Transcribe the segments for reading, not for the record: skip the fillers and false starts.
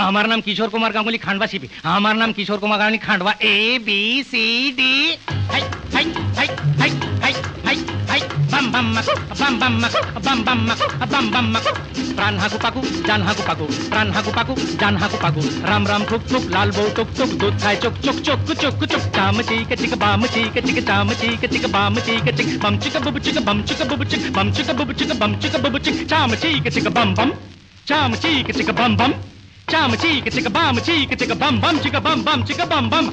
আমার নাম কিশোর কুমার গাঙ্গুলি খান্ডবা শিপি। আমার নাম কিশোর কুমার গাঙ্গুলি খান্ডবা। A B C D hi hi hi hi hi hi hi বাম বাম মাকু বাম বাম মাকু বাম বাম মাকু বাম বাম মাকু। প্রাণ হাকু পাকু জান হাকু পাকু, প্রাণ হাকু পাকু জান হাকু পাকু। রাম রাম ঠুক ঠুক লাল বউ টুক টুক, দুধ খায় চুক চুক চুক চুক চুক। চাম চিক চিক বাম চিক চিক, চাম চিক চিক বাম চিক চিক। বম চিক বুবু চিক বম চিক বুবু চিক, বম চিক বুবু চিক বম চিক বুবু চিক। চাম চিক চিক বাম বাম, চাম চিক চিক বাম বাম। চাম চিক চিক বাম চিক চিক বাম বাম চিক বাম বাম চিক বাম বাম।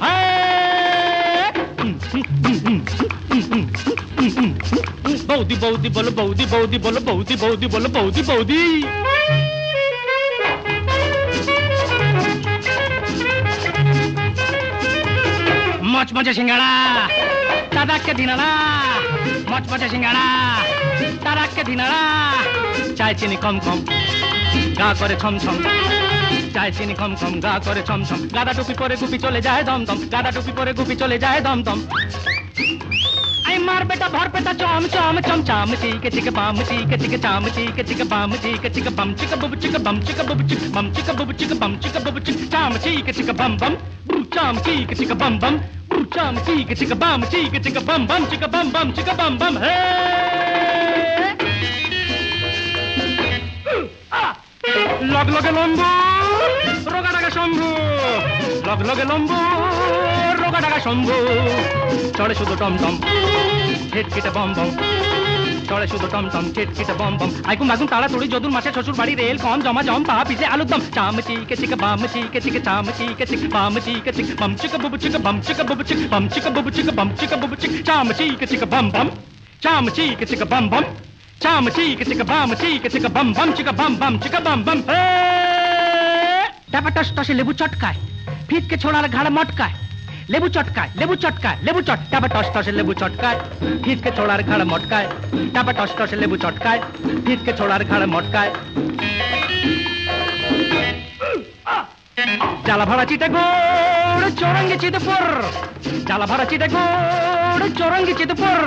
বৌদি বৌদি বলো বৌদি বৌদি বলো বৌদি বৌদি বলো বৌদি বৌদি। মচমচে সিঙ্গাড়া দাদাকে দিনাড়া, মচমচে সিঙ্গাড়া দাদাকে দিনাড়া। চায় চিনি কম কম গা করে ছম ছম, চায় চিনি কম কম গা করে ছম ছম। গাদা টুপি পরে গুপি চলে যায় দম দম, গাদা টুপি পরে গুপি চলে যায় দম দম। আই মার বেটা ভর পেটা চম চম চম। চাম চিক চিক বাম চিক চিক, চাম চিক চিক বাম চিক চিক। বম চিক বুবু চিক বম চিক বুবু চিক, বম চিক বুবু চিক বম চিক বুবু চিক। চাম চিক চিক বাম বাম, চাম চিক চিক বাম বাম, চাম চিক চিক বাম চিক চিক বাম বাম চিক বাম বাম চিক বাম বাম। হে লগ লগে লম্বু রোগা ডাকা শম্ভু, লগ লগে লম্বু রোগা ডাকা শম্ভু। চড়ে শুধু টমটম ছিটকিটে বম বম, চড়ে শুধু টমটম ছিটকিটে বম বম। আইকুম বাগুন তাড়াতাড়ি যদুর মাসে শ্বশুর বাড়ি রেল কম জমা জম পা পিছে আলুর দম। চাম চিক চিক বাম চিক চিক, চাম চিক চিক বাম চিক চিক। বম চিক বুবু চিক বম চিক বুবু চিক, বম চিক বুবু চিক বম চিক বুবু চিক। চাম চিক চিক বাম বাম, চাম চিক চিক বাম বাম, চাম চিক চিক বাম চিক চিক বাম বাম চিক বাম বাম চিক বাম বাম। টাপা টস টসে লেবু চটকায়, ফিটকে ছোড়ার ঘাড় মটকায়। লেবু চটকায় লেবু চটকায় লেবু চট, টাপা টস টসে লেবু চটকায়, ফিটকে ছোড়ার ঘাড় মটকায়। টাপা টস টসে লেবু চটকায়, ফিটকে ছোড়ার ঘাড় মটকায়। জ্বালা ভরা চিটে গোড় চৌরঙ্গি চিতপুর, জ্বালা ভরা চিটে গোড় চৌরঙ্গি চিতপুর।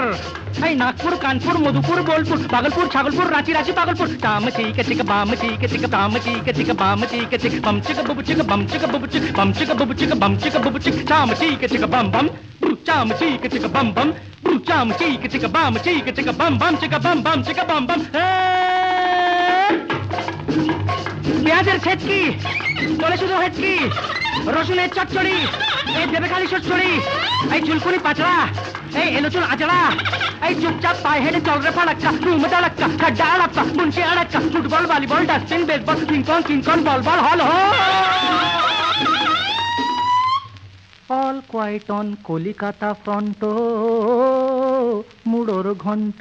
এই নাগপুর কানপুর মধুপুর বোলপুর ভাগলপুর ছাগলপুর রাঁচি রাঁচি পাগলপুর। চাম চিক চিক বাম চিক চিক, চাম চিক চিক বাম চিক চিক। বম চিক বুবু চিক বম চিক বুবু চিক, বম চিক বুবু চিক বম চিক বুবু চিক। চাম চিক চিক বাম বাম, চাম চিক চিক বাম বাম, চাম চিক চিক বাম চিক চিক বাম বাম চিক বাম বাম চিক বাম বাম। পেঁয়াজের ছেটকি চলে শুধু হেটকি, রসুনের চচ্চড়ি এই দেবে খালি চচ্চড়ি। এই চুলকুনি পাচড়া এই এলোচুল আচড়া, এই চুপচাপ পায়ে হেঁটে চল রে ফালাক্কা। রুম ডালাক্কা খাড্ডা আড়াপ্পা মুন্সি আড়াক্কা। Football volleyball dusting baseball King Kong King Kong ball ball hall হো। All quiet on Kolikata front মুড়োর ঘন্ট।